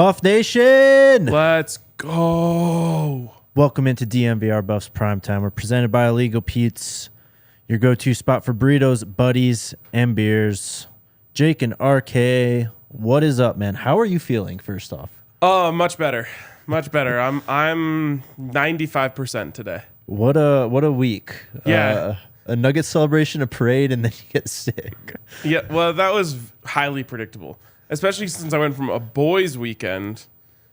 Buff Nation! Let's go. Welcome into DNVR Buffs Primetime. We're presented by Illegal Pete's, your go-to spot for burritos, buddies, and beers. Jake and RK, what is up, man? How are you feeling, first off? Much better. Much better. I'm 95% today. What a week. Yeah. A Nugget celebration, a parade, and then you get sick. Yeah, well, that was highly predictable, especially since I went from a boys' weekend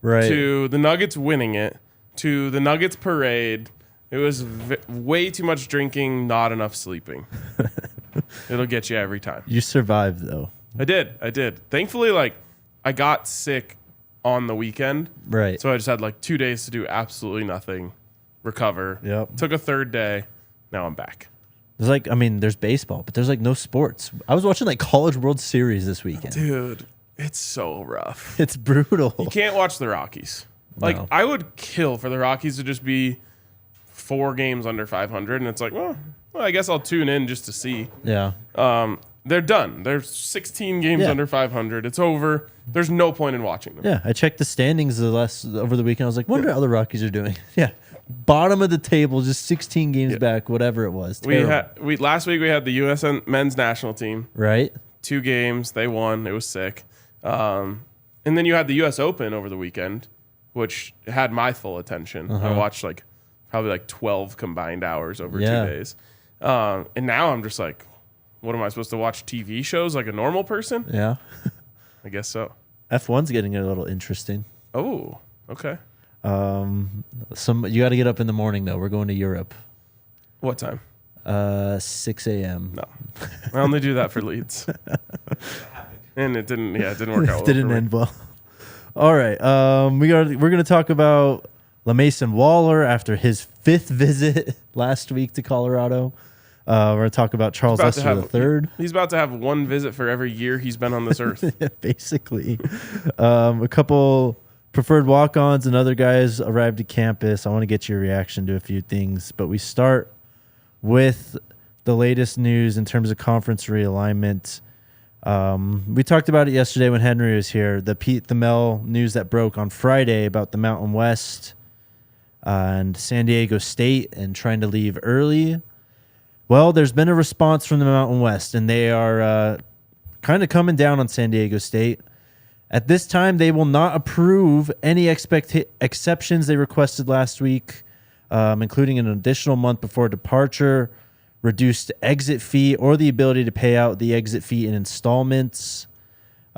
to the Nuggets winning it to the Nuggets parade. It was way too much drinking, not enough sleeping. It'll get you every time. You survived, though. I did. Thankfully, I got sick on the weekend. Right. So I just had 2 days to do absolutely nothing, recover. Yep. Took a third day. Now I'm back. There's there's baseball, but there's no sports. I was watching College World Series this weekend. Dude, it's so rough. It's brutal. You can't watch the Rockies. No. I would kill for the Rockies to just be 4 games under 500, and it's well, I guess I'll tune in just to see. Yeah. They're done. They're 16 games under 500. It's over. There's no point in watching them. Yeah, I checked the standings over the weekend. I was wonder how the Rockies are doing. Yeah. Bottom of the table, just 16 games back, whatever it was. Terrible. Last week we had the U.S. men's national team. Right. 2 games. They won. It was sick. And then you had the U.S. Open over the weekend, which had my full attention. I watched probably 12 combined hours over 2 days. And now I'm just what am I supposed to watch TV shows like a normal person? Yeah. I guess so. F1's getting a little interesting. Oh, okay. You got to get up in the morning though. We're going to Europe. What time? 6 a.m. No, I only do that for leads. And it didn't work out. It didn't end well. All right. We're gonna talk about LaMason Waller after his 5th visit last week to Colorado. We're going to talk about Charles Lester III. He's about to have 1 visit for every year he's been on this earth. Yeah, basically. A couple preferred walk-ons and other guys arrived at campus. I want to get your reaction to a few things, but we start with the latest news in terms of conference realignment. We talked about it yesterday when Henry was here. The Pete Thamel news that broke on Friday about the Mountain West and San Diego State and trying to leave early. Well, there's been a response from the Mountain West, and they are kind of coming down on San Diego State. At this time, they will not approve any exceptions they requested last week, including an additional month before departure, reduced exit fee, or the ability to pay out the exit fee in installments.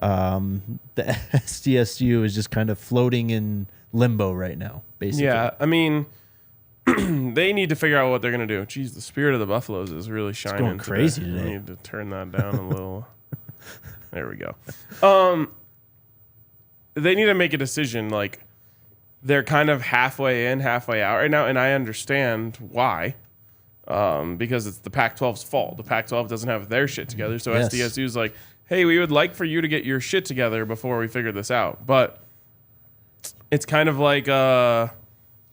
The SDSU is just kind of floating in limbo right now, basically. Yeah, I mean, they need to figure out what they're going to do. Jeez, the spirit of the Buffaloes is really shining. It's going crazy today. I need to turn that down a little. There we go. They need to make a decision. They're kind of halfway in, halfway out right now, and I understand why. Because it's the Pac-12's fault. The Pac-12 doesn't have their shit together, so yes. SDSU's hey, we would like for you to get your shit together before we figure this out. But it's kind of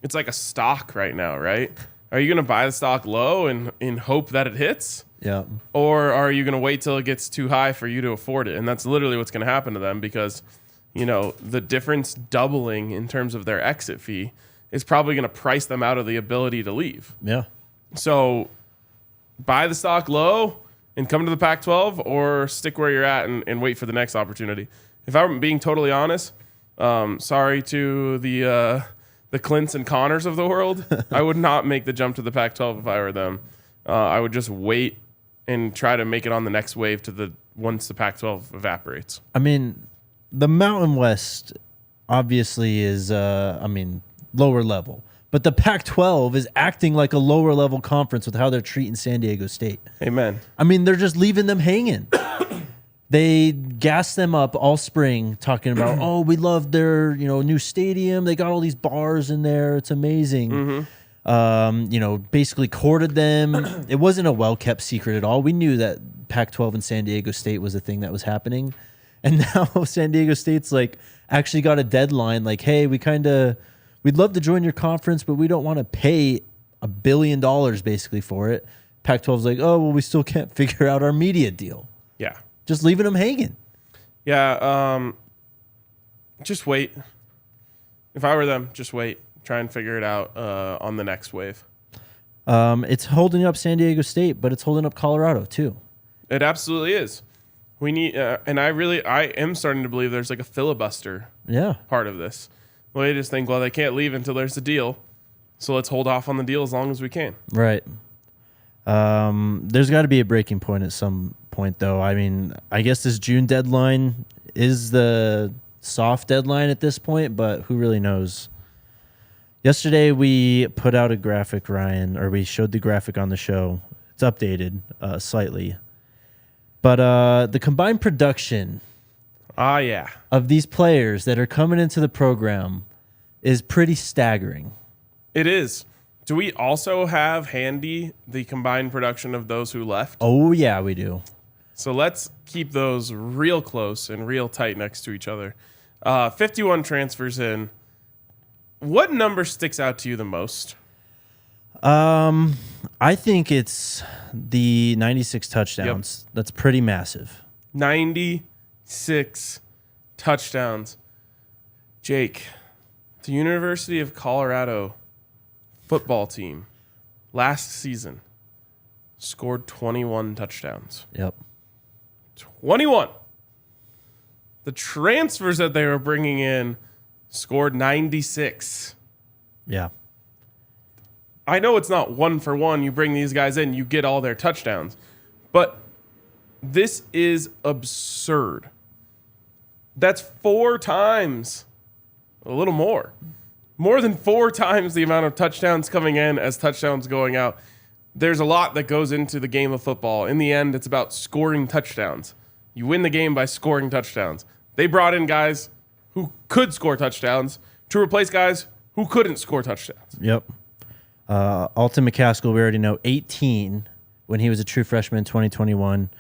it's like a stock right now, right? Are you going to buy the stock low and hope that it hits? Yeah. Or are you going to wait till it gets too high for you to afford it? And that's literally what's going to happen to them because, the difference doubling in terms of their exit fee is probably going to price them out of the ability to leave. Yeah. So buy the stock low and come to the Pac-12 or stick where you're at and wait for the next opportunity. If I'm being totally honest, sorry to the Clints and Connors of the world, I would not make the jump to the Pac-12 if I were them. I would just wait and try to make it on the next wave once the Pac-12 evaporates. I mean, the Mountain West obviously is, lower level. But the Pac-12 is acting like a lower level conference with how they're treating San Diego State. Amen. They're just leaving them hanging. They gassed them up all spring talking about, we love their, new stadium. They got all these bars in there. It's amazing. Mm-hmm. Basically courted them. It wasn't a well-kept secret at all. We knew that Pac-12 and San Diego State was a thing that was happening. And now San Diego State's actually got a deadline. Hey, we'd love to join your conference, but we don't want to pay $1 billion basically for it. Pac-12's we still can't figure out our media deal. Yeah. Just leaving them hanging. Yeah. Just wait. If I were them, just wait. Try and figure it out on the next wave. It's holding up San Diego State, but it's holding up Colorado too. It absolutely is. We need, and I am starting to believe there's like a filibuster part of this. Well, they just think, well, they can't leave until there's a deal, so let's hold off on the deal as long as we can. Right. There's got to be a breaking point at some point, though. I mean, I guess this June deadline is the soft deadline at this point, but who really knows? Yesterday, we put out a graphic, Ryan, or we showed the graphic on the show. It's updated slightly. But the combined production of these players that are coming into the program is pretty staggering. It is. Do we also have handy the combined production of those who left? Oh, yeah, we do. So let's keep those real close and real tight next to each other. 51 transfers in. What number sticks out to you the most? I think it's the 96 touchdowns. Yep. That's pretty massive. 96 touchdowns. Jake, the University of Colorado football team last season scored 21 touchdowns. Yep. 21. The transfers that they were bringing in scored 96. Yeah. I know it's not one for one. You bring these guys in, you get all their touchdowns. But this is absurd. That's 4 times, a little more than 4 times the amount of touchdowns coming in as touchdowns going out. There's a lot that goes into the game of football. In the end, it's about scoring touchdowns. You win the game by scoring touchdowns. They brought in guys who could score touchdowns to replace guys who couldn't score touchdowns. Yep. Alton McCaskill, we already know, 18 when he was a true freshman in 2021.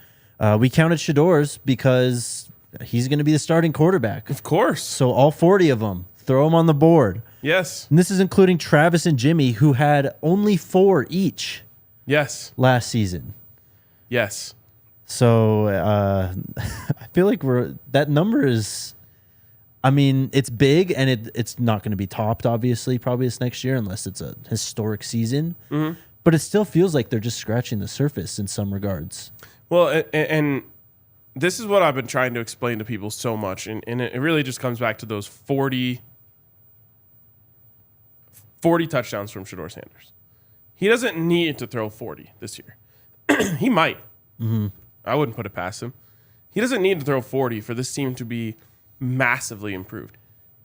We counted Shador's because he's going to be the starting quarterback. Of course. So all 40 of them, throw them on the board. Yes. And this is including Travis and Jimmy, who had only 4 each. Yes. Last season. Yes. So I feel like that number is, I mean, it's big, and it's not going to be topped, obviously, probably this next year, unless it's a historic season. Mm-hmm. But it still feels like they're just scratching the surface in some regards. Well, and this is what I've been trying to explain to people so much, and it really just comes back to those 40 touchdowns from Shedeur Sanders. He doesn't need to throw 40 this year. He might. Mm-hmm. I wouldn't put it past him. He doesn't need to throw 40 for this team to be massively improved.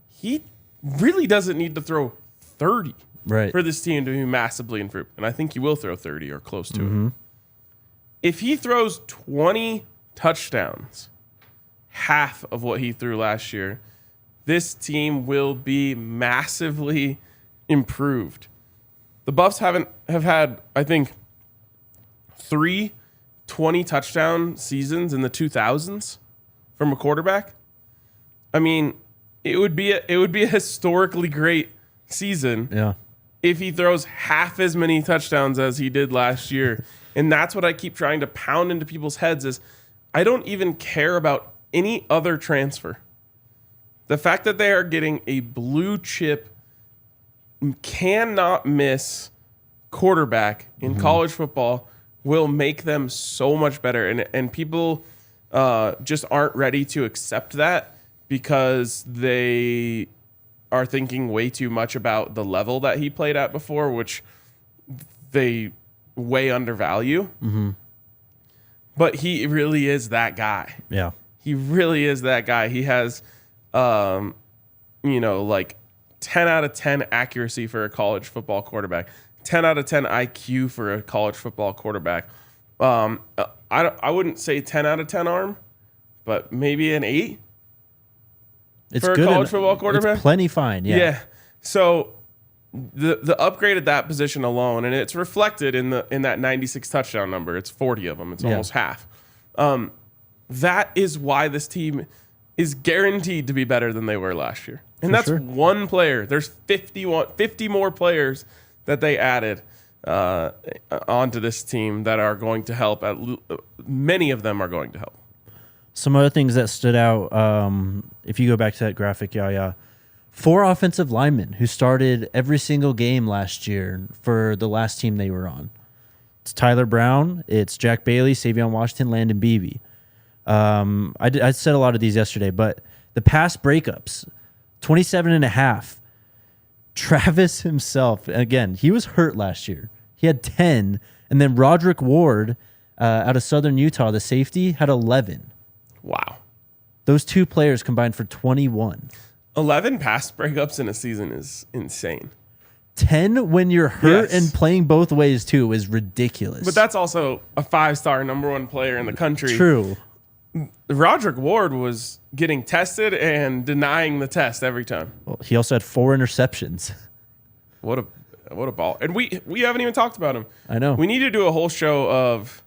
He really doesn't need to throw 30 for this team to be massively improved. And I think he will throw 30 or close to it. If he throws 20 touchdowns, half of what he threw last year, this team will be massively improved. The Buffs have had, I think, 3 20 touchdown seasons in the 2000s from a quarterback. I mean, it would be a historically great season if he throws half as many touchdowns as he did last year. And that's what I keep trying to pound into people's heads is I don't even care about any other transfer. The fact that they are getting a blue chip, cannot miss quarterback in college football will make them so much better. And people just aren't ready to accept that because they are thinking way too much about the level that he played at before, which they way undervalue. Mm-hmm. But he really is that guy. Yeah. He really is that guy. He has, like 10 out of 10 accuracy for a college football quarterback, 10 out of 10 IQ for a college football quarterback. I wouldn't say 10 out of 10 arm, but maybe an 8 for a college football quarterback. It's plenty fine, yeah. So the upgrade at that position alone, and it's reflected in that 96 touchdown number. It's 40 of them. It's almost half. That is why this team is guaranteed to be better than they were last year. And that's one player. There's 50 more players that they added onto this team that are going to help. Many of them are going to help. Some other things that stood out, if you go back to that graphic, 4 offensive linemen who started every single game last year for the last team they were on. It's Tyler Brown, it's Jack Bailey, Savion Washington, Landon Beebe. I said a lot of these yesterday, but the pass breakups, 27.5. Travis himself, again, he was hurt last year. He had 10, and then Roderick Ward out of Southern Utah, the safety, had 11. Wow. Those 2 players combined for 21. 11 pass breakups in a season is insane. 10 when you're hurt and playing both ways too is ridiculous. But that's also a 5-star number 1 player in the country. True. Roderick Ward was getting tested and denying the test every time. Well, he also had 4 interceptions. What a ball. And we haven't even talked about him. I know. We need to do a whole show of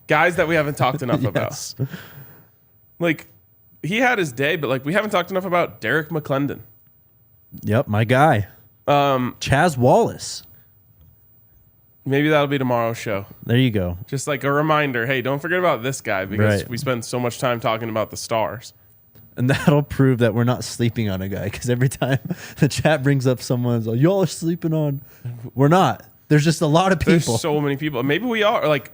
guys that we haven't talked enough about. Like, he had his day, but like we haven't talked enough about Derek McClendon. Yep, my guy. Chaz Wallace. Maybe that'll be tomorrow's show. There you go. Just like a reminder, hey, don't forget about this guy because we spend so much time talking about the stars. And that'll prove that we're not sleeping on a guy because every time the chat brings up someone's like, y'all are sleeping on. We're not. There's just a lot of people. There's so many people. Maybe we are. Like,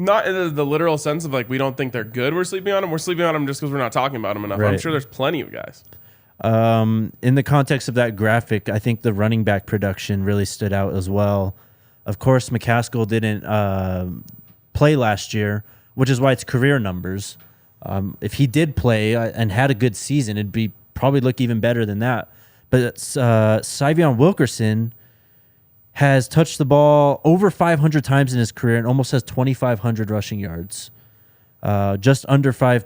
not in the literal sense of like we don't think they're good. We're sleeping on them. We're sleeping on them just because we're not talking about them enough. Right. I'm sure there's plenty of guys. In the context of that graphic, I think the running back production really stood out as well. Of course, McCaskill didn't play last year, which is why it's career numbers. If he did play and had a good season, it'd be probably look even better than that. But Syvion Wilkerson has touched the ball over 500 times in his career and almost has 2,500 rushing yards, just under 5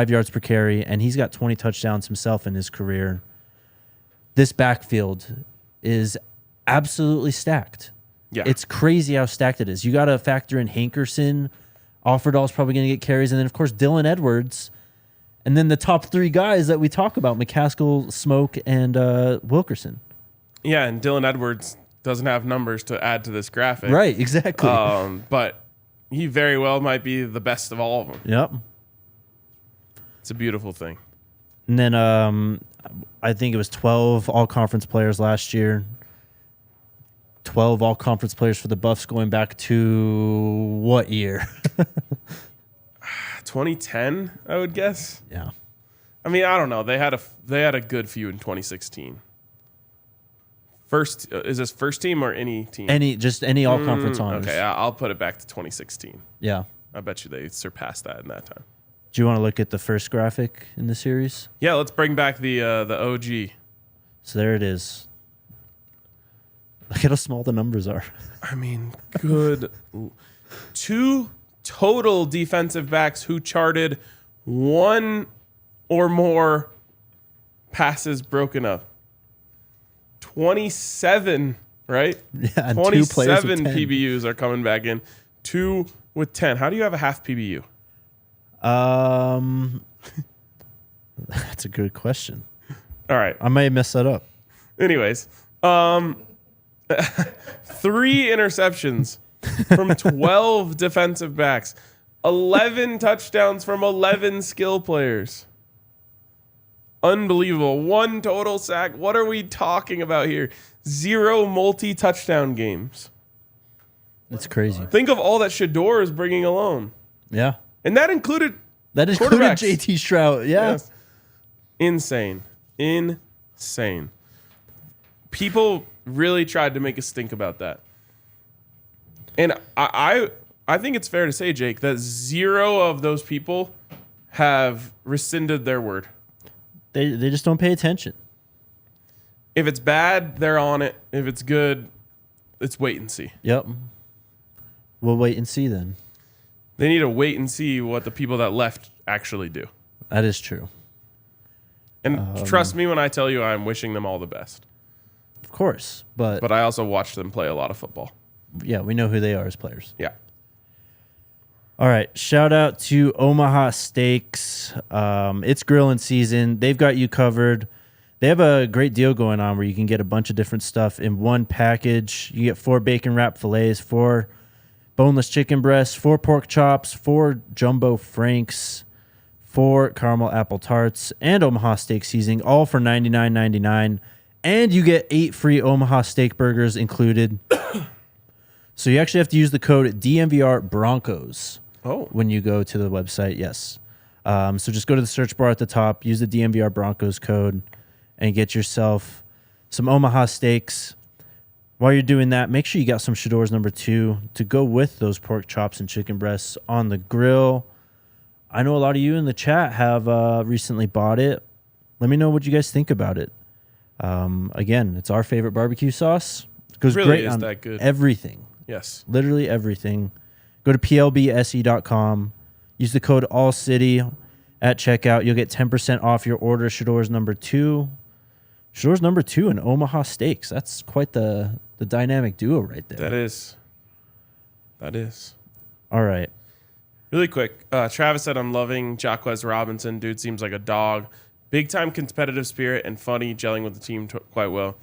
yards per carry, and he's got 20 touchdowns himself in his career. This backfield is absolutely stacked. Yeah. It's crazy how stacked it is. You got to factor in Hankerson. Offerdahl's probably going to get carries. And then, of course, Dylan Edwards. And then the top 3 guys that we talk about, McCaskill, Smoke, and Wilkerson. Yeah, and Dylan Edwards doesn't have numbers to add to this graphic. Right, exactly. But he very well might be the best of all of them. Yep. It's a beautiful thing. And then I think it was 12 all-conference players last year. 12 all-conference players for the Buffs going back to what year? 2010, I would guess. Yeah. I mean, I don't know. They had a good few in 2016. Is this first team or any team? Any all-conference honors. Okay, I'll put it back to 2016. Yeah. I bet you they surpassed that in that time. Do you want to look at the first graphic in the series? Yeah, let's bring back the OG. So there it is. Look at how small the numbers are. I mean, good. 2 total defensive backs who charted 1 or more passes broken up. 27, right? Yeah, and 27 2 players with 10. PBUs are coming back in. 2 with 10. How do you have a half PBU? That's a good question. All right. I may mess that up. Anyways, 3 interceptions from 12 defensive backs, 11 touchdowns from 11 skill players. Unbelievable. 1 total sack. What are we talking about here? 0 multi-touchdown games. It's crazy. Think of all that Shador is bringing alone. Yeah. And that included quarterbacks. JT Stroud. Yeah. Yes. Insane. People really tried to make us think about that. And I think it's fair to say, Jake, that 0 of those people have rescinded their word. They just don't pay attention. If it's bad, they're on it. If it's good, it's wait and see. Yep. We'll wait and see then. They need to wait and see what the people that left actually do. That is true. And trust me when I tell you I'm wishing them all the best. Of course. But I also watched them play a lot of football. Yeah, we know who they are as players. Yeah. All right. Shout out to Omaha Steaks. It's grilling season. They've got you covered. They have a great deal going on where you can get a bunch of different stuff in one package. You get 4 bacon wrap fillets, 4 boneless chicken breasts, 4 pork chops, 4 jumbo franks. 4 caramel apple tarts, and Omaha steak seasoning, all for $99.99. And you get 8 free Omaha steak burgers included. So you actually have to use the code DNVR Broncos when you go to the website. Yes. So just go to the search bar at the top, use the DNVR Broncos code, and get yourself some Omaha steaks. While you're doing that, make sure you got some Shador's number 2 to go with those pork chops and chicken breasts on the grill. I know a lot of you in the chat have recently bought it. Let me know what you guys think about it. Again, it's our favorite barbecue sauce. It goes really great is on that good. everything. Yes. Literally everything. Go to plbse.com. Use the code ALLCITY at checkout. You'll get 10% off your order. Shador's number 2. Shador's number 2 in Omaha Steaks. That's quite the dynamic duo right there. That is. All right. Really quick. Travis said, I'm loving Jacquez Robinson. Dude seems like a dog. Big time competitive spirit and funny, gelling with the team quite well.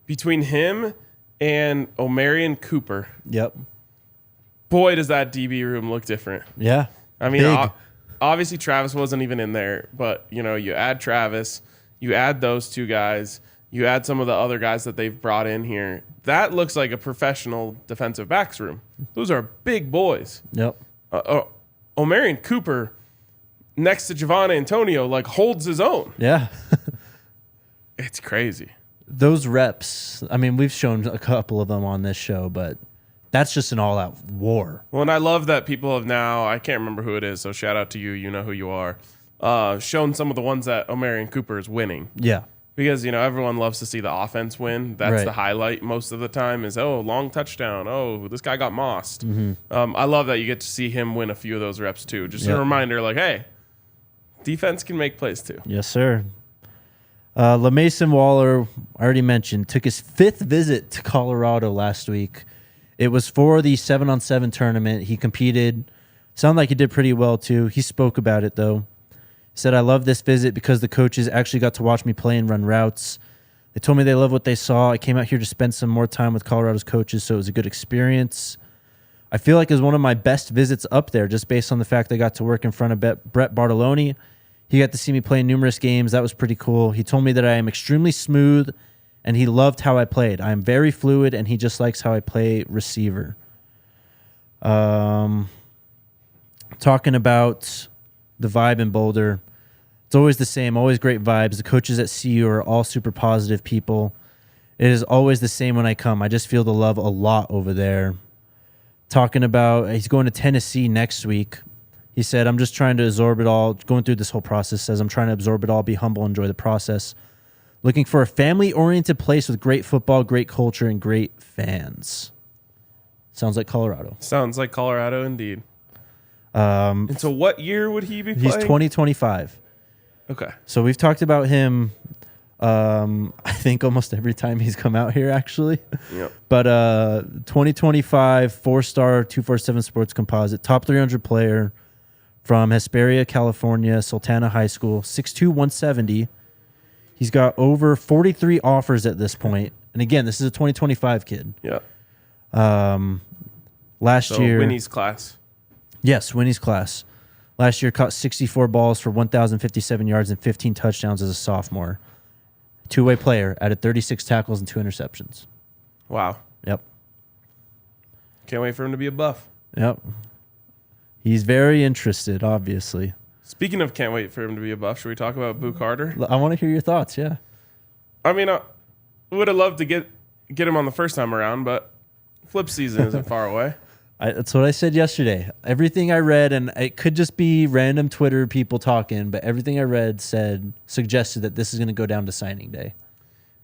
Between him and Omarion Cooper. Yep. Boy, does that DB room look different. Yeah. I mean, obviously Travis wasn't even in there, but you add Travis, you add those 2 guys, you add some of the other guys that they've brought in here. That looks like a professional defensive backs room. Those are big boys. Yep. Omarion Cooper next to Javon Antonio holds his own. Yeah. It's crazy. Those reps, I mean, we've shown a couple of them on this show, but that's just an all-out war. Well, and I love that people have now, I can't remember who it is, so shout out to you. You know who you are. Shown some of the ones that Omarion Cooper is winning. Yeah. Because, everyone loves to see the offense win. That's right. the highlight most of the time is, long touchdown. Oh, this guy got mossed. Mm-hmm. I love that you get to see him win a few of those reps too. Just a reminder, hey, defense can make plays too. Yes, sir. LaMason Waller, I already mentioned, took his 5th visit to Colorado last week. It was for the 7-on-7 tournament. He competed. Sounded like he did pretty well, too. He spoke about it, though. He said, I love this visit because the coaches actually got to watch me play and run routes. They told me they love what they saw. I came out here to spend some more time with Colorado's coaches, so it was a good experience. I feel like it was one of my best visits up there, just based on the fact I got to work in front of Brett Bartolone. He got to see me play in numerous games. That was pretty cool. He told me that I am extremely smooth, and he loved how I played. I am very fluid, and he just likes how I play receiver. Talking about the vibe in Boulder, it's always the same, always great vibes. The coaches at CU are all super positive people. It is always the same when I come. I just feel the love a lot over there. Talking about he's going to Tennessee next week. He said, I'm just trying to absorb it all. Going through this whole process, says I'm trying to absorb it all, be humble, enjoy the process. Looking for a family-oriented place with great football, great culture, and great fans. Sounds like Colorado. Sounds like Colorado indeed. And so what year would he be playing? He's 2025. Okay. So we've talked about him, I think, almost every time he's come out here, actually. Yep. But 2025, 4-star, 247 Sports Composite, top 300 player from Hesperia, California, Sultana High School, 6'2", 170. He's got over 43 offers at this point. And again, this is a 2025 kid. Yeah. Last year. Winnie's class. Yes, Winnie's class. Last year caught 64 balls for 1,057 yards and 15 touchdowns as a sophomore. Two-way player, added 36 tackles and 2 interceptions. Wow. Yep. Can't wait for him to be a Buff. Yep. He's very interested, obviously. Speaking of can't wait for him to be a Buff, should we talk about Boo Carter? I want to hear your thoughts, yeah. I mean, I would have loved to get him on the first time around, but flip season isn't far away. That's what I said yesterday. Everything I read, and it could just be random Twitter people talking, but everything I read suggested that this is going to go down to signing day.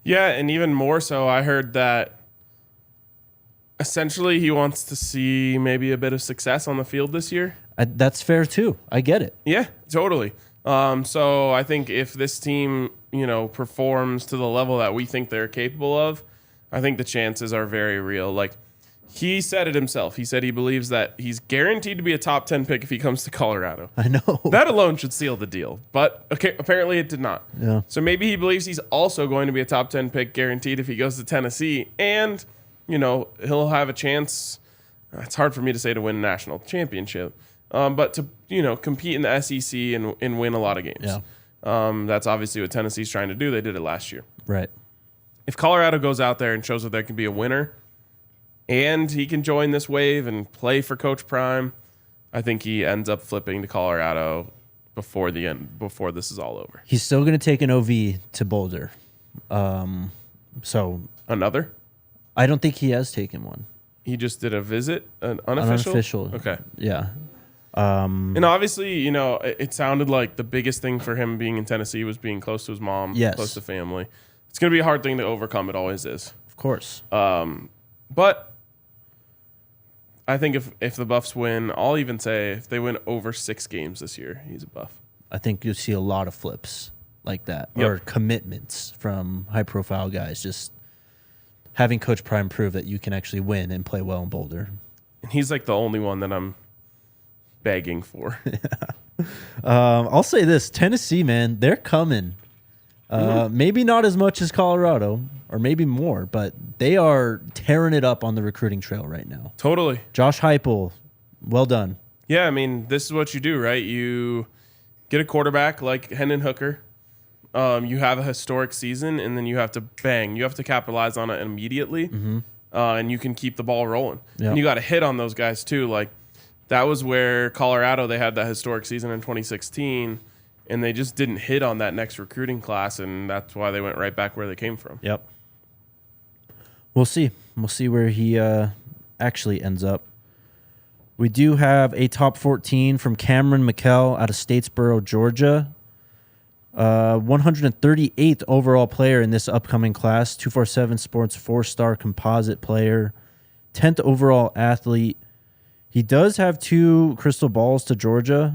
Yeah, and even more so, I heard that essentially he wants to see maybe a bit of success on the field this year. That's fair, too. I get it. Yeah, totally. So I think if this team, performs to the level that we think they're capable of, I think the chances are very real. Like, he said it himself. He said he believes that he's guaranteed to be a top 10 pick if he comes to Colorado. I know. That alone should seal the deal. But apparently it did not. Yeah. So maybe he believes he's also going to be a top 10 pick guaranteed if he goes to Tennessee. And, he'll have a chance. It's hard for me to say to win a national championship. but to compete in the SEC and win a lot of games. Yeah. That's obviously what Tennessee's trying to do. They did it last year. Right. If Colorado goes out there and shows that they can be a winner, and he can join this wave and play for Coach Prime, I think he ends up flipping to Colorado before this is all over. He's still going to take an OV to Boulder. So Another? I don't think he has taken one. He just did a visit, an unofficial? Okay. Yeah. And obviously, it sounded like the biggest thing for him being in Tennessee was being close to his mom, Yes. close to family. It's going to be a hard thing to overcome. It always is. Of course. But I think if the Buffs win, I'll even say if they win over 6 games this year, he's a Buff. I think you'll see a lot of flips like that, Yep. or commitments from high-profile guys, just having Coach Prime prove that you can actually win and play well in Boulder. And he's like the only one that I'm begging for. I'll say this, Tennessee, man, they're coming. Maybe not as much as Colorado, or maybe more, but they are tearing it up on the recruiting trail right now. Totally. Josh Heupel, well done. Yeah, I mean, this is what you do, right? You get a quarterback like Hendon Hooker. You have a historic season, and then you have to bang. You have to capitalize on it immediately, and you can keep the ball rolling. Yep. And you got to hit on those guys, too. Like, that was where Colorado, they had that historic season in 2016, and they just didn't hit on that next recruiting class, and that's why they went right back where they came from. Yep. We'll see. We'll see where he actually ends up. We do have a top 14 from Cameron McKell out of Statesboro, Georgia. 138th overall player in this upcoming class. 247 Sports 4-star composite player. 10th overall athlete. He does have 2 crystal balls to Georgia,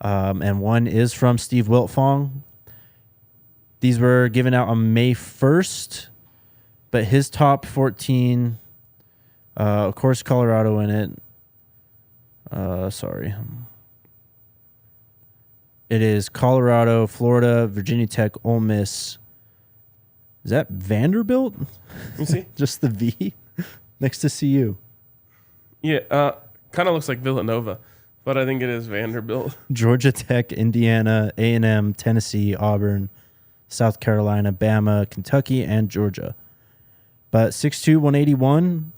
and one is from Steve Wiltfong. These were given out on May 1st. But his top 14, of course, Colorado in it. Sorry. It is Colorado, Florida, Virginia Tech, Ole Miss. Is that Vanderbilt? Let me see. Just the V next to CU. Yeah, kind of looks like Villanova, but I think it is Vanderbilt. Georgia Tech, Indiana, A&M, Tennessee, Auburn, South Carolina, Bama, Kentucky, and Georgia. But 6'2", 181.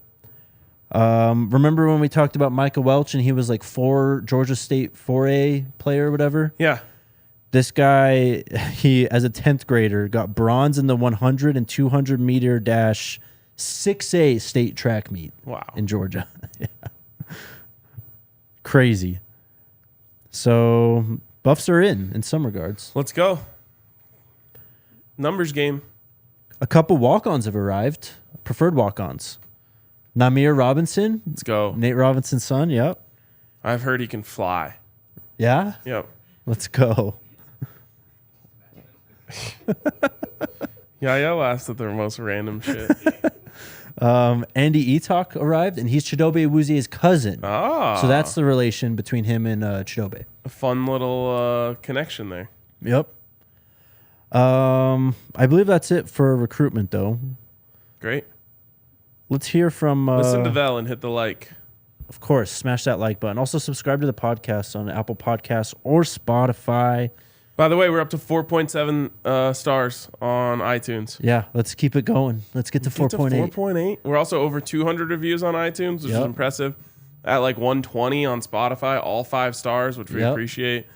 Remember when we talked about Micah Welch and he was like Georgia State 4A player or whatever? Yeah. This guy, he as a 10th grader, got bronze in the 100 and 200 meter dash 6A state track meet. Wow. In Georgia. Yeah. Crazy. So Buffs are in some regards. Let's go. Numbers game. A couple walk-ons have arrived. Preferred walk-ons. Namir Robinson. Let's go. Nate Robinson's son. Yep. I've heard he can fly. Yeah? Yep. Let's go. Yeah, laughed at their most random shit. Andy Etok arrived, and he's Chidobe Awuzie's cousin. Ah. So that's the relation between him and Chidobe. A fun little connection there. Yep. I believe that's it for recruitment, though. Great. Let's hear from... Listen to Vel and hit the like. Of course, smash that like button. Also, subscribe to the podcast on Apple Podcasts or Spotify. By the way, we're up to 4.7 stars on iTunes. Yeah, let's keep it going. Let's get to 4.8. 4.8. We're also over 200 reviews on iTunes, which is impressive. At like 120 on Spotify, all 5 stars, which we appreciate.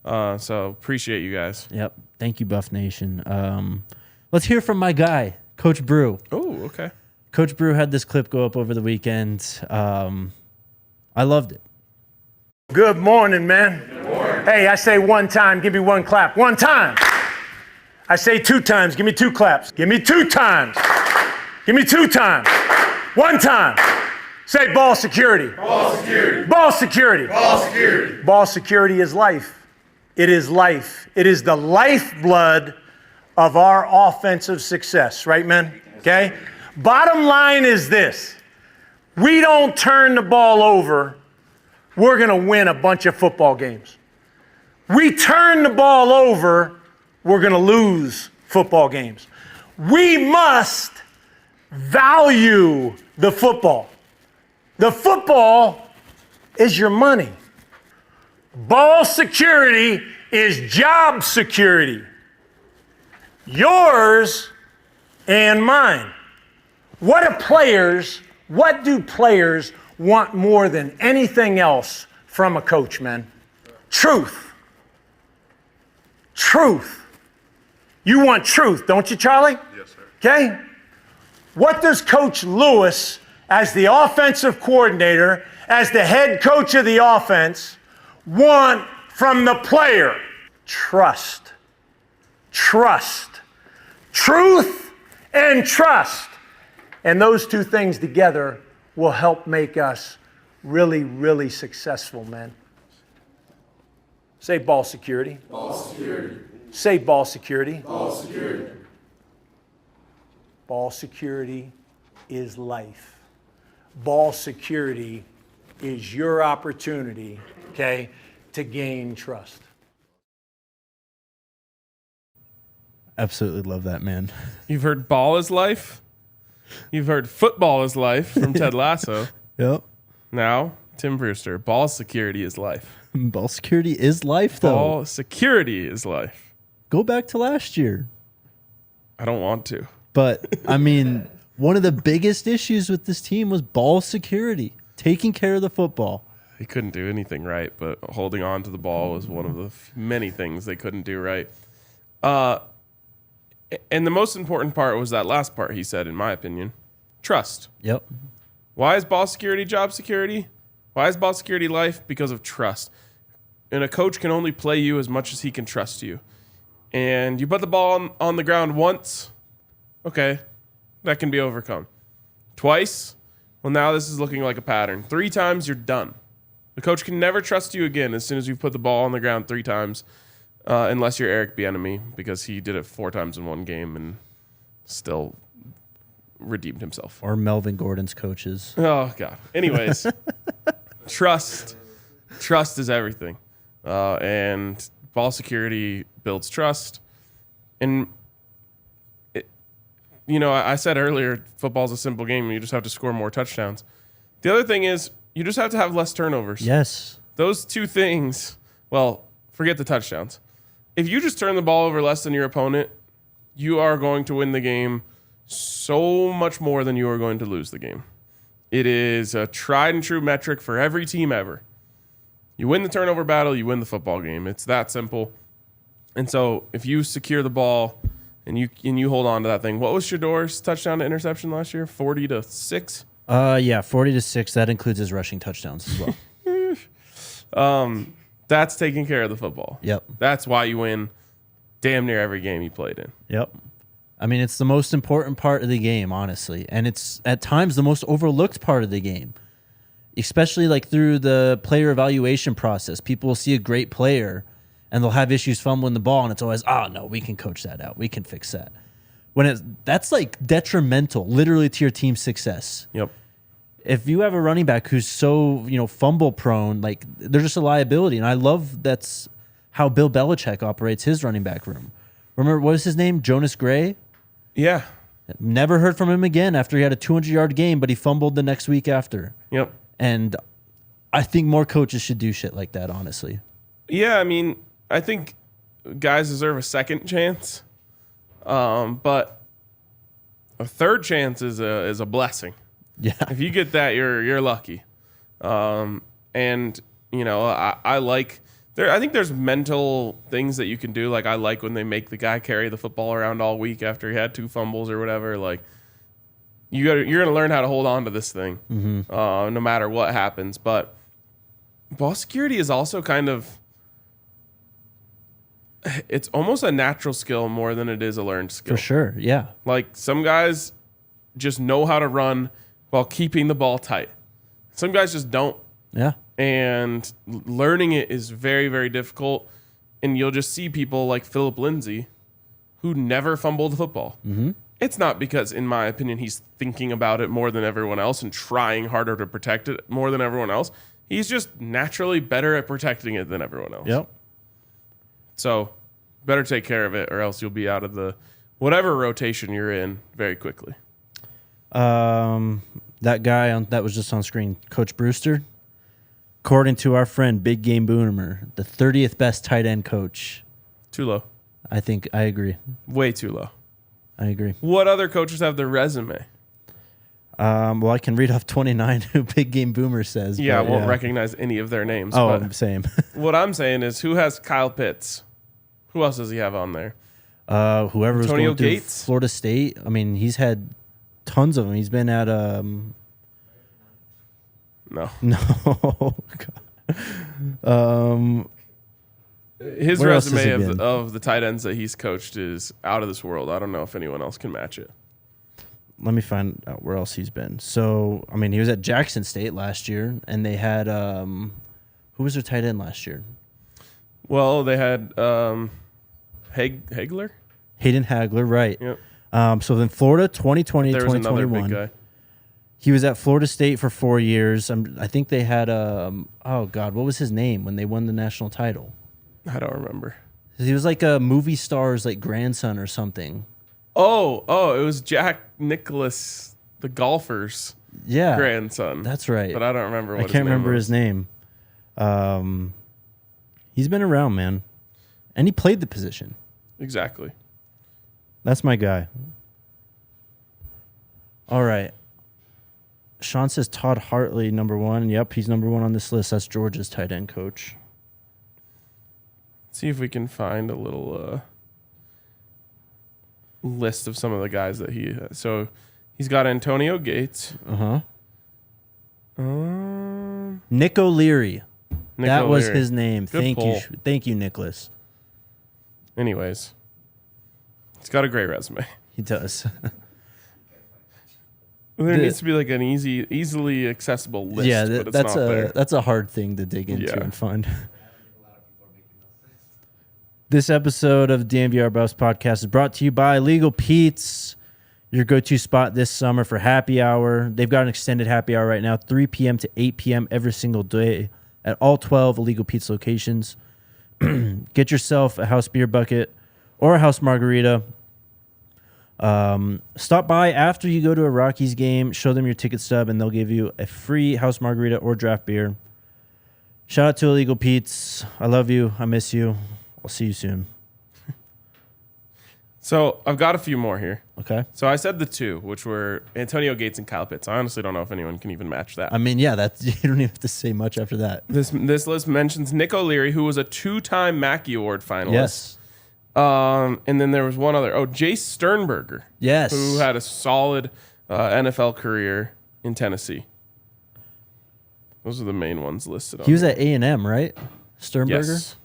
So appreciate you guys. Yep. Thank you, Buff Nation. Let's hear from my guy, Coach Brew. Oh, okay. Coach Brew had this clip go up over the weekend. I loved it. Good morning, man. Good morning. Hey, I say one time, give me one clap. One time. I say 2 times, give me 2 claps. Give me 2 times. Give me 2 times. One time. Say ball security. Ball security. Ball security. Ball security. Ball security is life. It is life. It is the lifeblood of our offensive success, right, men? Okay? Bottom line is this. We don't turn the ball over, we're going to win a bunch of football games. We turn the ball over, we're going to lose football games. We must value the football. The football is your money. Ball security is job security. Yours and mine. What do players want more than anything else from a coach, man? Truth. Truth. You want truth, don't you, Charlie? Yes, sir. Okay? What does Coach Lewis, as the offensive coordinator, as the head coach of the offense, want from the player? Trust. Trust. Truth and trust. And those two things together will help make us really, really successful, man. Say ball security. Ball security. Say ball security. Ball security. Ball security is life. Ball security is your opportunity, okay, to gain trust. Absolutely love that, man. You've heard ball is life. You've heard football is life from Ted Lasso. Yep. Now, Tim Brewster, ball security is life. Ball security is life, though. Ball security is life. Go back to last year. I don't want to. But, I mean, one of the biggest issues with this team was ball security, taking care of the football. They couldn't do anything right, but holding on to the ball was one of the many things they couldn't do right. And the most important part was that last part he said, in my opinion, trust. Yep. Why is ball security job security? Why is ball security life? Because of trust. And a coach can only play you as much as he can trust you. And you put the ball on the ground once, okay, that can be overcome. Twice, well, now this is looking like a pattern. 3 times, you're done. The coach can never trust you again as soon as you put the ball on the ground 3 times, unless you're Eric Bieniemy, because he did it 4 times in one game and still redeemed himself. Or Melvin Gordon's coaches. Oh, God. Anyways, trust is everything. And ball security builds trust. And, I said earlier, football's a simple game and you just have to score more touchdowns. The other thing is you just have to have less turnovers. Yes. Those 2 things, well, forget the touchdowns. If you just turn the ball over less than your opponent, you are going to win the game so much more than you are going to lose the game. It is a tried and true metric for every team ever. You win the turnover battle, you win the football game. It's that simple. And so if you secure the ball and you hold on to that thing, what was Shador's touchdown to interception last year? 40-6? Yeah, 40-6. That includes his rushing touchdowns as well. That's taking care of the football. Yep. That's why you win damn near every game you played in. Yep. I mean, it's the most important part of the game, honestly. And it's at times the most overlooked part of the game, especially like through the player evaluation process. People will see a great player and they'll have issues fumbling the ball. And it's always, no, we can coach that out. We can fix that. That's like detrimental literally to your team's success. Yep. If you have a running back who's so, fumble prone, like they're just a liability. And I love that's how Bill Belichick operates his running back room. Remember, what was his name? Jonas Gray? Yeah. Never heard from him again after he had a 200-yard game, but he fumbled the next week after. Yep. And I think more coaches should do shit like that, honestly. Yeah, I mean, I think guys deserve a second chance. But a third chance is a blessing. Yeah. If you get that, you're lucky. I like I think there's mental things that you can do. Like I like when they make the guy carry the football around all week after he had 2 fumbles or whatever. Like you're gonna learn how to hold on to this thing, no matter what happens. But ball security is also kind of, it's almost a natural skill more than it is a learned skill. For sure, yeah. Like some guys just know how to run while keeping the ball tight. Some guys just don't. Yeah. And learning it is very, very difficult. And you'll just see people like Philip Lindsay who never fumbled the football. Mm-hmm. It's not because, in my opinion, he's thinking about it more than everyone else and trying harder to protect it more than everyone else. He's just naturally better at protecting it than everyone else. Yep. So better take care of it or else you'll be out of the whatever rotation you're in very quickly. That guy that was just on screen, Coach Brewster. According to our friend Big Game Boomer, the 30th best tight end coach. Too low. I think I agree. Way too low. I agree. What other coaches have their resume? Well, I can read off 29 who Big Game Boomer says. Yeah, I but, won't recognize any of their names. Oh, but same. what I'm saying is, who has Kyle Pitts? Who else does he have on there? Whoever was Antonio going through Gates? Florida State. I mean, he's had tons of them. He's been at No. no. His Where else has he resume been? of the tight ends that he's coached is out of this world. I don't know if anyone else can match it. Let me find out where else he's been. So, I mean, he was at Jackson State last year, and they had who was their tight end last year? Well, they had Hagler. Hayden Hagler, right? Yep. So then Florida, 2020 to There was another 2021. big guy. He was at Florida State for 4 years. I think they had oh God, what was his name when they won the national title? I don't remember. He was like a movie star's like grandson or something. Oh, it was Jack Nicklaus, the golfer's Yeah, grandson. that's right. But I don't remember what I can't remember was. his name. He's been around, man, and he played the position. Exactly. That's my guy. All right. Sean says Todd Hartley, number one. Yep, he's number one on this list. That's Georgia's tight end coach. See if we can find a little list of some of the guys that he. So he's got Antonio Gates. Nick O'Leary. Nick That was O'Leary. his name. Good pull. Thank you, Nicholas. Anyways, he's got a great resume. He does. There needs to be like an easily accessible list. Yeah, but it's that's not there. that's a hard thing to dig into Yeah. and find. This episode of DNVR Buffs Podcast is brought to you by Legal Pete's, your go-to spot this summer for happy hour. They've got an extended happy hour right now, 3 p.m. to 8 p.m. every single day at all 12 Illegal Pete's locations. Get yourself a house beer bucket or a house margarita. Stop by after you go to a Rockies game, show them your ticket stub, and they'll give you a free house margarita or draft beer. Shout out to Illegal Pete's. I love you. I miss you. I'll see you soon. So I've got a few more here. Okay. So I said the two, which were Antonio Gates and Kyle Pitts. I honestly don't know if anyone can even match that. I mean, yeah, that's you don't even have to say much after that. This list mentions Nick O'Leary, who was a 2-time Mackey Award finalist. Yes. And then there was one other. Oh, Jace Sternberger. Yes. Who had a solid NFL career in Tennessee. Those are the main ones listed on He was at A&M, right? Sternberger? Yes.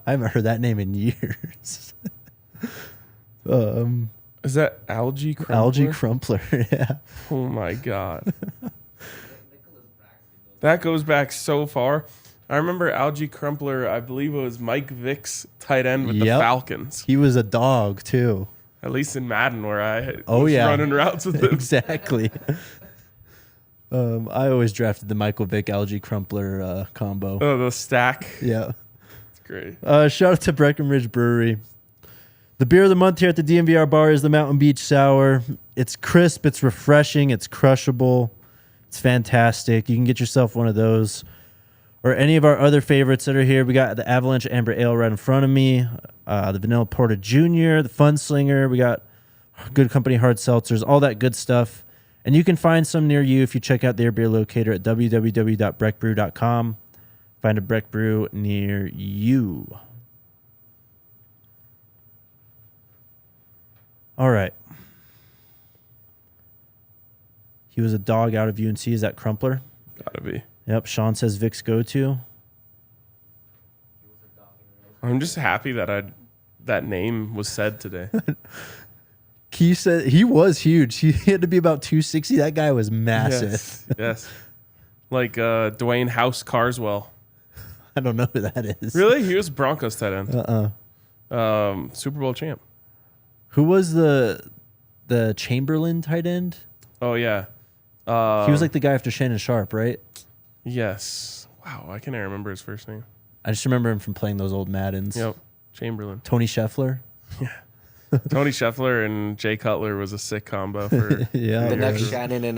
I haven't heard that name in years. Is that Algie Crumpler? Algie Crumpler, yeah. Oh, my God. That goes back so far. I remember Algie Crumpler, I believe it was Mike Vick's tight end with the Yep. Falcons. He was a dog, too. At least in Madden, where I Oh, was yeah. running routes with him. Exactly. I always drafted the Michael Vick Algie Crumpler combo. Oh, the stack. Yeah. It's great. Shout out to Breckenridge Brewery. The beer of the month here at the DNVR bar is the Mountain Beach Sour. It's crisp, it's refreshing, it's crushable, it's fantastic. You can get yourself one of those or any of our other favorites that are here. We got the Avalanche Amber Ale right in front of me, the Vanilla Porter Jr., the Fun Slinger. We got Good Company Hard Seltzers, all that good stuff. And you can find some near you if you check out their beer locator at www.breckbrew.com. Find a Breck Brew near you. All right. He was a dog out of UNC. Is that Crumpler? Gotta be. Yep. Sean says Vic's go-to. I'm just happy that that name was said today. He said he was huge. He had to be about 260. That guy was massive. Yes. Like Dwayne House Carswell. I don't know who that is. Really? He was Broncos tight end. Super Bowl champ. Who was the Chamberlain tight end? Oh, yeah. He was like the guy after Shannon Sharp, right? Yes. Wow, I can't even remember his first name. I just remember him from playing those old Maddens. Yep. Chamberlain. Tony Scheffler. Yeah. Tony Scheffler and Jay Cutler was a sick combo for Yeah. The next years. Shannon and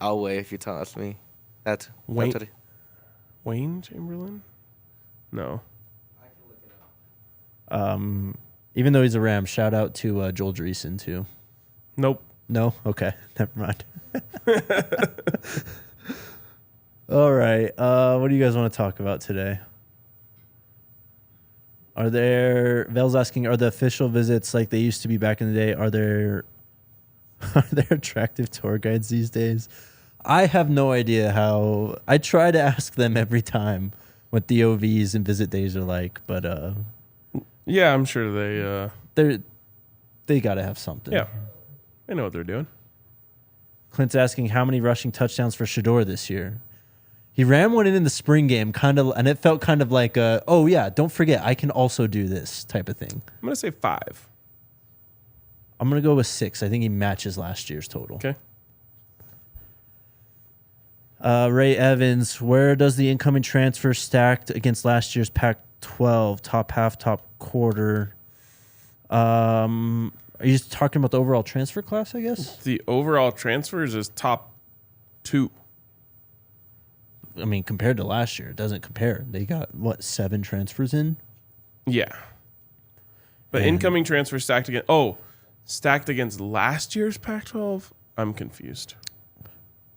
Elway, if you ask me. That's Wayne- what it- Wayne Chamberlain? No. Even though he's a Ram, shout out to Joel Dreesen too. Nope. No? Okay. Never mind. All right. What do you guys want to talk about today? Vel's asking, are the official visits like they used to be back in the day? Are there attractive tour guides these days? I have no idea how. I try to ask them every time what the OVs and visit days are like, but Yeah, I'm sure they got to have something. yeah, they know what they're doing. Clint's asking how many rushing touchdowns for Shador this year. He ran one in the spring game, and it felt kind of like, oh yeah, don't forget, I can also do this type of thing. I'm going to say 5. I'm gonna go with 6. I think he matches last year's total. Okay. Ray Evans, where does the incoming transfer stacked against last year's Pac-12 top half, top quarter? Are you just talking about the overall transfer class? I guess. The overall transfers is top 2. I mean, compared to last year, it doesn't compare. They got 7 transfers in? Yeah. But incoming transfers stacked against last year's Pac-12? I'm confused.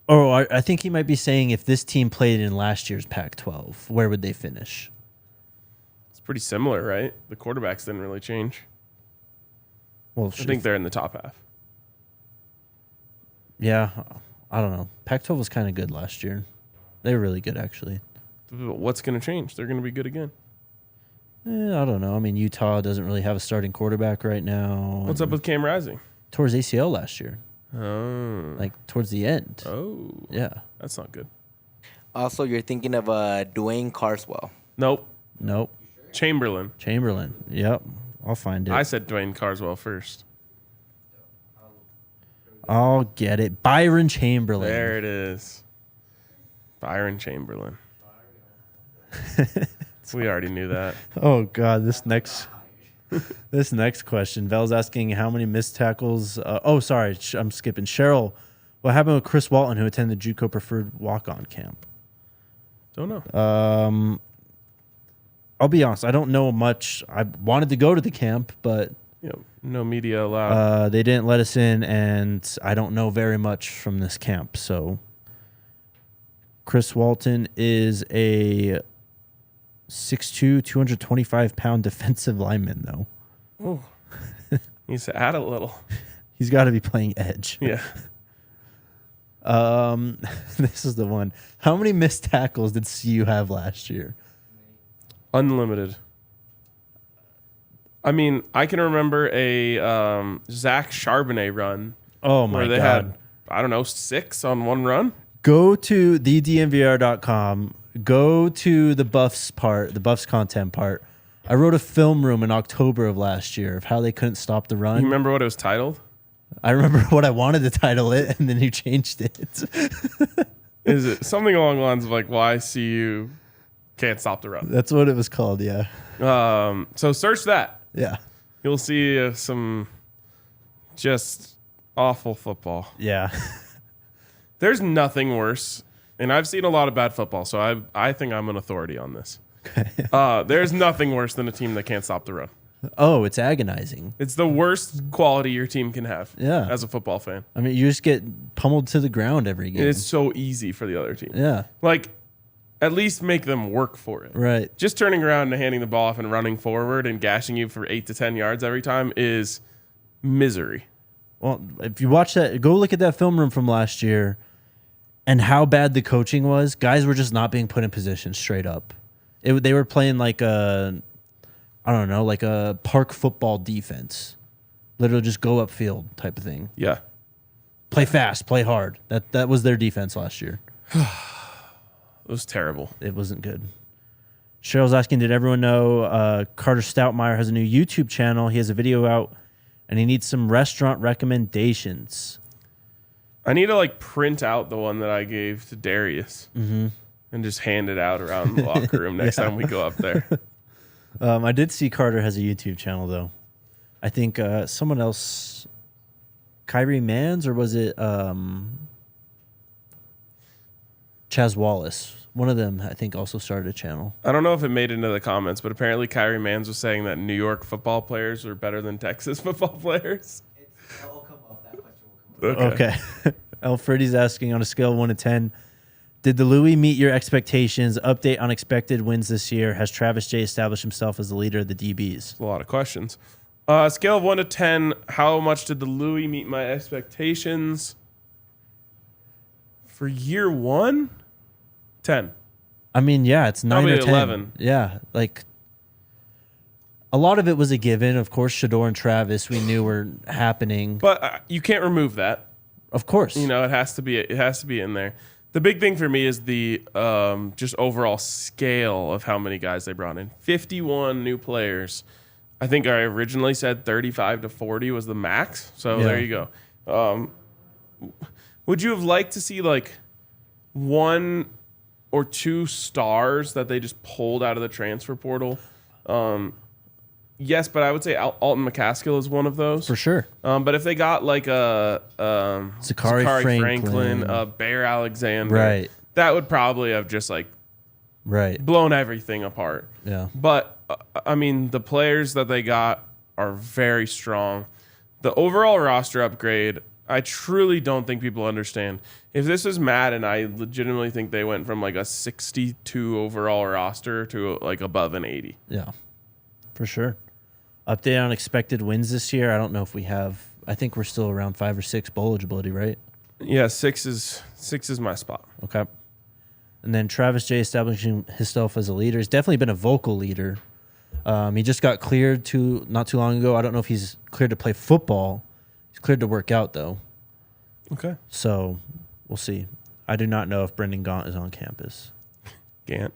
Oh, I think he might be saying if this team played in last year's Pac-12, where would they finish? It's pretty similar, right? The quarterbacks didn't really change. Well, I think they're in the top half. Yeah, I don't know. Pac-12 was kind of good last year. They were really good, actually. What's going to change? They're going to be good again. I don't know. I mean, Utah doesn't really have a starting quarterback right now. What's up with Cam Rising? Towards ACL last year, Oh. like towards the end. Oh. Yeah. That's not good. Also, you're thinking of Dwayne Carswell. Nope. Nope. Chamberlain. Chamberlain. Yep. I'll find it. I said Dwayne Carswell first. I'll get it. Byron Chamberlain. There it is. Byron Chamberlain. We already knew that. Oh God, this next question. Vel's asking how many missed tackles. Sorry, I'm skipping. Cheryl, what happened with Chris Walton, who attended the JUCO preferred walk-on camp? Don't know. I'll be honest, I don't know much. I wanted to go to the camp, but No media allowed. they didn't let us in, and I don't know very much from this camp. So Chris Walton is a 6'2", 225-pound defensive lineman, though. Oh, needs to add a little. He's got to be playing edge. Yeah. This is the one. How many missed tackles did CU have last year? Unlimited. I mean, I can remember a Zach Charbonnet run Oh my where they God. had, 6 on one run. Go to thednvr.com. Go to the Buffs part, the Buffs content part. I wrote a film room in October of last year of how they couldn't stop the run. You remember what it was titled? I remember what I wanted to title it, and then you changed it. Is it something along the lines of like why CU can't stop the run? That's what it was called, yeah. So search that. Yeah. You'll see some just awful football. Yeah. There's nothing worse, and I've seen a lot of bad football, so I think I'm an authority on this. There's nothing worse than a team that can't stop the run. Oh, it's agonizing. It's the worst quality your team can have Yeah. as a football fan. I mean, you just get pummeled to the ground every game. And it's so easy for the other team. Yeah. Like, at least make them work for it. Right. Just turning around and handing the ball off and running forward and gashing you for 8 to 10 yards every time is misery. Well, if you watch that, go look at that film room from last year and how bad the coaching was. Guys were just not being put in position straight up. They were playing like a park football defense. Literally just go upfield type of thing. Yeah. Play fast, play hard. That was their defense last year. It was terrible. It wasn't good. Cheryl's asking, did everyone know Carter Stoutmeyer has a new YouTube channel? He has a video out, and he needs some restaurant recommendations. I need to print out the one that I gave to Darius and just hand it out around the locker room next time we go up there. I did see Carter has a YouTube channel, though. I think someone else, Kyrie Mans, or was it Chaz Wallace? One of them, I think, also started a channel. I don't know if it made it into the comments, but apparently Kyrie Mans was saying that New York football players are better than Texas football players. That'll come up. That question will come up. Okay. Alfredi's asking, on a scale of 1 to 10, did the Louis meet your expectations? Update on expected wins this year. Has Travis J established himself as the leader of the DBs? A lot of questions. Scale of 1 to 10, how much did the Louis meet my expectations? For year 1? 10. I mean, yeah, it's 9 Probably or 10. 11. Yeah, like a lot of it was a given. Of course, Shador and Travis we knew were happening. But you can't remove that. Of course. You know, it has to be in there. The big thing for me is the just overall scale of how many guys they brought in. 51 new players. I think I originally said 35 to 40 was the max. So there you go. Would you have liked to see like 1 or 2 stars that they just pulled out of the transfer portal? Yes, but I would say Alton McCaskill is one of those. For sure. But if they got like a Zachary Franklin, Bear Alexander, right, that would probably have just like blown everything apart. Yeah. But I mean, the players that they got are very strong. The overall roster upgrade, I truly don't think people understand. If this is Madden, I legitimately think they went from like a 62 overall roster to like above an 80. Yeah, for sure. Update on expected wins this year. I don't know if we have. I think we're still around 5 or 6 bowl eligibility, right? Yeah, 6 is my spot. Okay. And then Travis J establishing himself as a leader. He's definitely been a vocal leader. He just got cleared not too long ago. I don't know if he's cleared to play football. He's cleared to work out, though. Okay. So we'll see. I do not know if Brendan Gaunt is on campus. Gant.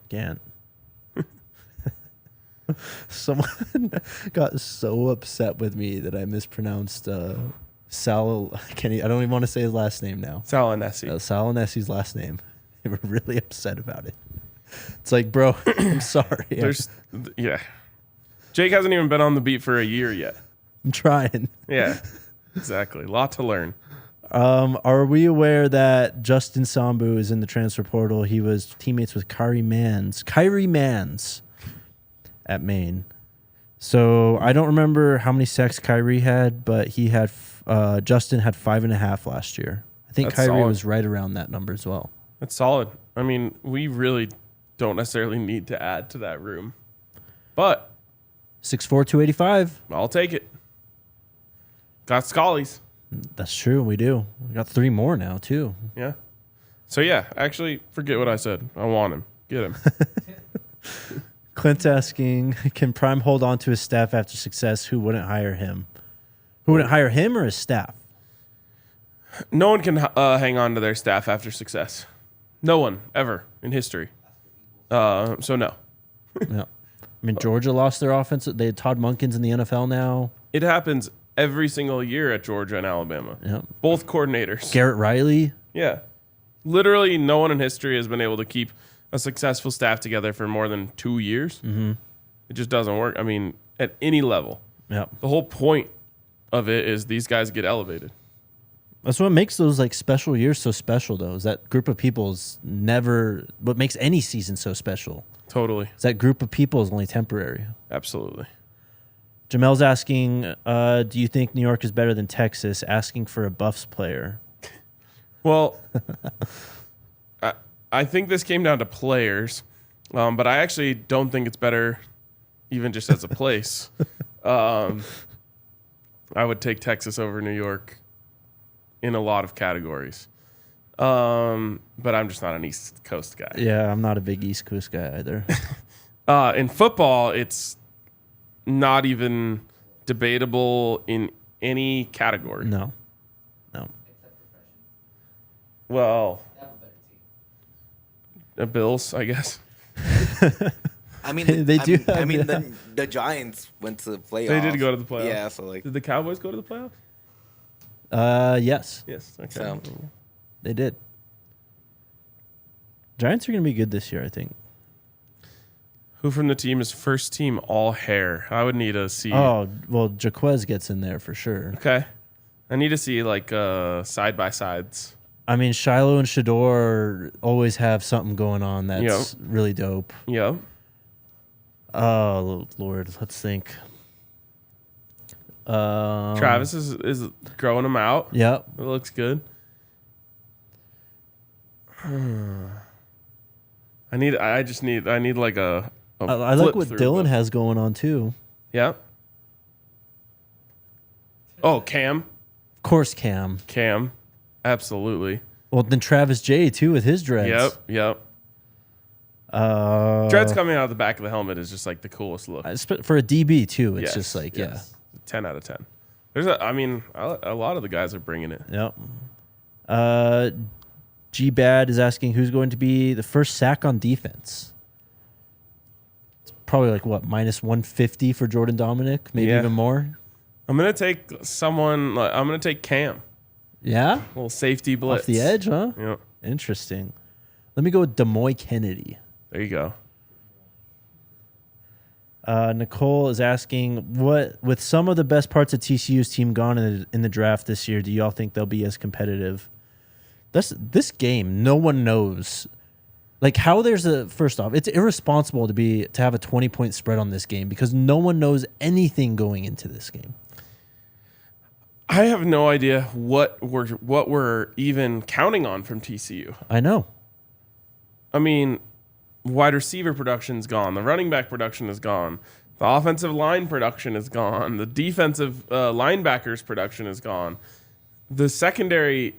Someone got so upset with me that I mispronounced Sal. I don't even want to say his last name now. Salinesi. Salinesi's last name. They were really upset about it. It's like, bro, I'm sorry. Yeah. Jake hasn't even been on the beat for a year yet. I'm trying. Yeah, exactly. Lot to learn. Are we aware that Justin Sambu is in the transfer portal? He was teammates with Kyrie Mans at Maine. So I don't remember how many sacks Kyrie had, but he had Justin had 5.5 last year. I think That's Kyrie solid. was right around that number as well. That's solid. I mean, we really don't necessarily need to add to that room, but 6'4", 285. I'll take it. Got Scully's. That's true. We do. We got 3 more now too. Yeah. So yeah, actually, forget what I said. I want him. Get him. Clint's asking, can Prime hold on to his staff after success? Who wouldn't hire him? Who wouldn't hire him or his staff? No one can hang on to their staff after success. No one ever in history. So no. Yeah. I mean, Georgia lost their offense. They had Todd Monken's in the NFL now. It happens every single year at Georgia and Alabama. Yeah. Both coordinators. Garrett Riley. Yeah. Literally no one in history has been able to keep a successful staff together for more than 2 years. Mm-hmm. It just doesn't work. I mean, at any level. Yeah. The whole point of it is these guys get elevated. That's what makes those like special years so special, though. Is that group of people is never what makes any season so special. Totally. Is that group of people is only temporary. Absolutely. Jamel's asking, do you think New York is better than Texas? Asking for a Buffs player. Well, I think this came down to players, but I actually don't think it's better even just as a place. I would take Texas over New York in a lot of categories. But I'm just not an East Coast guy. Yeah, I'm not a big East Coast guy either. In football, it's not even debatable in any category. No. Well, They have a better team. Bills, I guess. I mean, They do I have- mean, yeah. the Giants went to the playoffs. They did go to the playoffs. Yeah, so like, Did the Cowboys go to the playoffs? Yes, Yes. Okay. So- they did. Giants are going to be good this year, I think. Who from the team is first team all hair? I would need to see. Oh, well, Jaquez gets in there for sure. Okay. I need to see like side by sides. I mean, Shiloh and Shador always have something going on that's really dope. Yep. Oh, Lord. Let's think. Travis is growing them out. Yep. It looks good. I need like a I like what flip-through, Dylan but- has going on, too. Yep. Oh, Cam. Of course, Cam. Absolutely. Well, then Travis J, too, with his dreads. Yep. Dreads coming out of the back of the helmet is just like the coolest look. For a DB, too, it's Yes, just like, yes. 10 out of 10. A lot of the guys are bringing it. Yep. G-Bad is asking who's going to be the first sack on defense. It's probably like, what, minus 150 for Jordan Dominic? Maybe even more? I'm going to take Cam. Yeah? A little safety blitz. Off the edge, huh? Yep. Interesting. Let me go with Demoy Kennedy. There you go. Nicole is asking, with some of the best parts of TCU's team gone in the draft this year, do y'all think they'll be as competitive? This game, no one knows. Like, how first off, it's irresponsible to have a 20-point spread on this game because no one knows anything going into this game. I have no idea what we're even counting on from TCU. I know. I mean, wide receiver production's gone. The running back production is gone. The offensive line production is gone. The defensive linebackers production is gone. The secondary,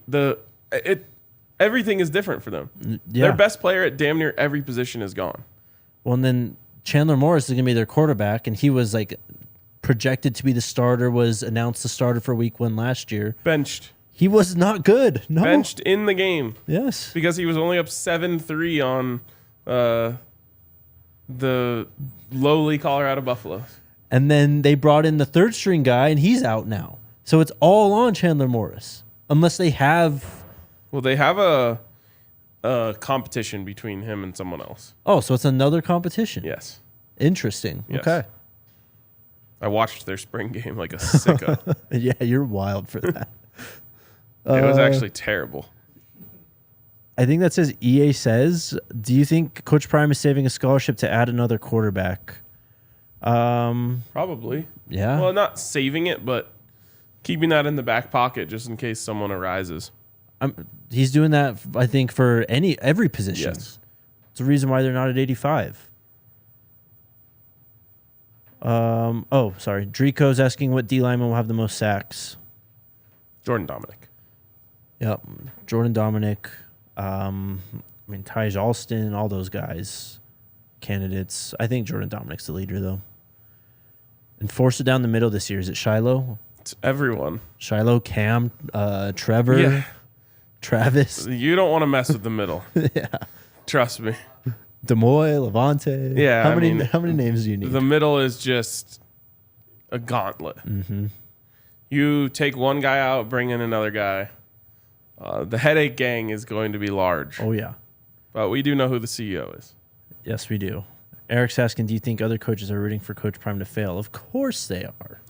everything is different for them. Yeah. Their best player at damn near every position is gone. Well, and then Chandler Morris is going to be their quarterback, and he was like projected to be the starter, was announced the starter for week 1 last year. Benched. He was not good. No. Benched in the game. Yes. Because he was only up 7-3 on the lowly Colorado Buffaloes. And then they brought in the third string guy, and he's out now. So it's all on Chandler Morris, unless they have. Well, they have a competition between him and someone else. Oh, so it's another competition. Yes. Interesting. Yes. Okay. I watched their spring game like a sicko. Yeah, you're wild for that. It was actually terrible. I think that says EA says, do you think Coach Prime is saving a scholarship to add another quarterback? Probably. Yeah. Well, not saving it, but keeping that in the back pocket just in case someone arises. He's doing that, I think, for every position. Yes. It's the reason why they're not at 85. Oh, sorry. Drico's asking what D lineman will have the most sacks. Jordan Dominic. Yep. Jordan Dominic. Taj Alston, all those guys, candidates. I think Jordan Dominic's the leader, though. And force it down the middle this year. Is it Shiloh? It's everyone. Shiloh, Cam, Trevor, Yeah. Travis. You don't want to mess with the middle. Yeah. Trust me. Demoy, Levante. Yeah, How many names do you need? The middle is just a gauntlet. Mm-hmm. You take one guy out, bring in another guy. The headache gang is going to be large. Oh, yeah. But we do know who the CEO is. Yes, we do. Eric's asking, do you think other coaches are rooting for Coach Prime to fail? Of course they are.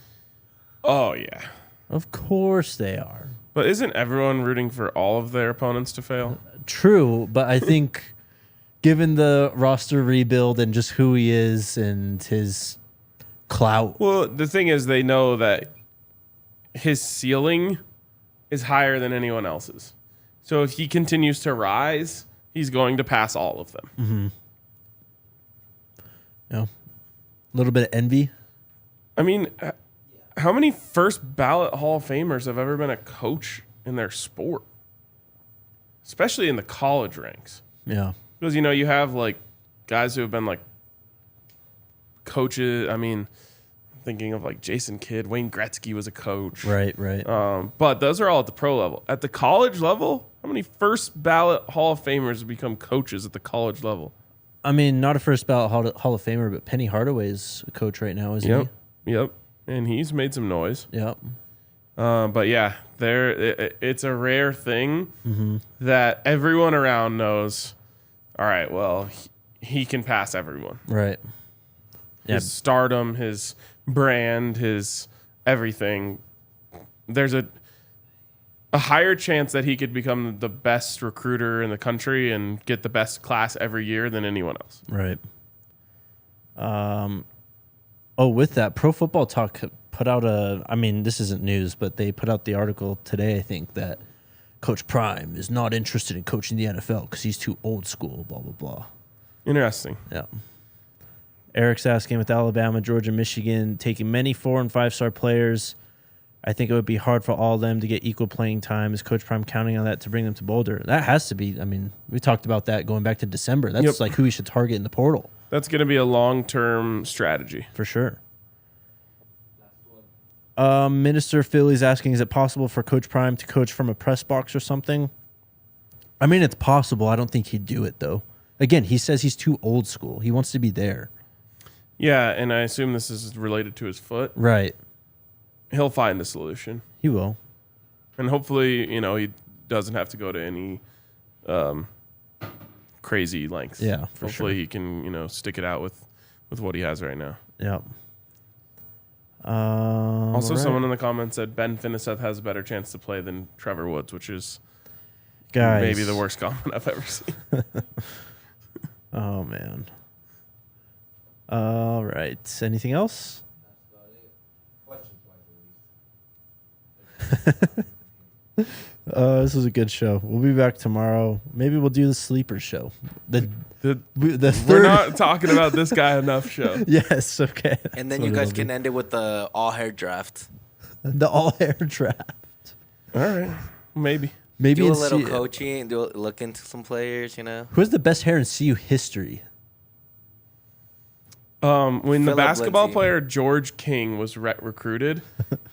Oh, yeah. Of course they are. But isn't everyone rooting for all of their opponents to fail? True, but I think given the roster rebuild and just who he is and his clout. Well, the thing is, they know that his ceiling is higher than anyone else's. So if he continues to rise, he's going to pass all of them. Mm-hmm. Yeah. A little bit of envy. I mean, how many first ballot Hall of Famers have ever been a coach in their sport? Especially in the college ranks. Yeah. Because, you have like guys who have been like coaches. I mean, thinking of like Jason Kidd, Wayne Gretzky was a coach. Right. But those are all at the pro level. At the college level, how many first ballot Hall of Famers have become coaches at the college level? I mean, not a first ballot Hall of Famer, but Penny Hardaway's a coach right now, isn't he? Yep. And he's made some noise. Yep. But yeah, it's a rare thing that everyone around knows. All right, well, he can pass everyone. Right. his stardom, his brand, his everything, there's a higher chance that he could become the best recruiter in the country and get the best class every year than anyone else. Right. With that, Pro Football Talk put out this isn't news, but they put out the article today, I think, that Coach Prime is not interested in coaching the NFL because he's too old school, blah, blah, blah. Interesting. Yeah. Eric's asking, with Alabama, Georgia, Michigan taking many 4- and 5-star players, I think it would be hard for all of them to get equal playing time. Is Coach Prime counting on that to bring them to Boulder? That has to be. We talked about that going back to December. That's like who we should target in the portal. That's going to be a long-term strategy. For sure. Minister Philly's asking, is it possible for Coach Prime to coach from a press box or something? It's possible. I don't think he'd do it, though. Again, he says he's too old school. He wants to be there. Yeah, and I assume this is related to his foot. Right. He'll find a solution. He will. And hopefully, he doesn't have to go to any crazy lengths. Yeah, for hopefully sure. he can, stick it out with what he has right now. Yep. Also, right. someone in the comments said Ben Finiseth has a better chance to play than Trevor Woods, which is maybe the worst comment I've ever seen. Oh, man. All right. Anything else? This was a good show. We'll be back tomorrow. Maybe we'll do the sleeper show. The We're third. not talking about this guy enough show. Yes. Okay. And then you guys can end it with the all-hair draft. The all hair draft. All right. Maybe. Maybe Do a in little C- coaching, look into some players, Who has the best hair in CU history? When the Phillip basketball Lindsay. player George King was recruited,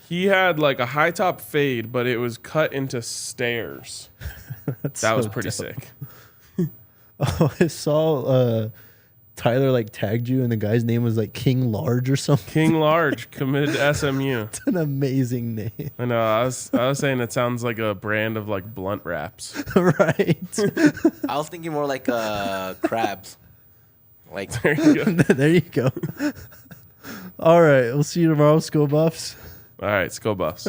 he had like a high top fade, but it was cut into stairs. That was pretty sick. Oh, I saw Tyler tagged you, and the guy's name was King Large or something. King Large committed to SMU. It's an amazing name. I know. I was saying it sounds like a brand of blunt wraps. Right. I was thinking more like crabs. There you go. There you go. All right. We'll see you tomorrow, School Buffs. All right, let's go Buffs.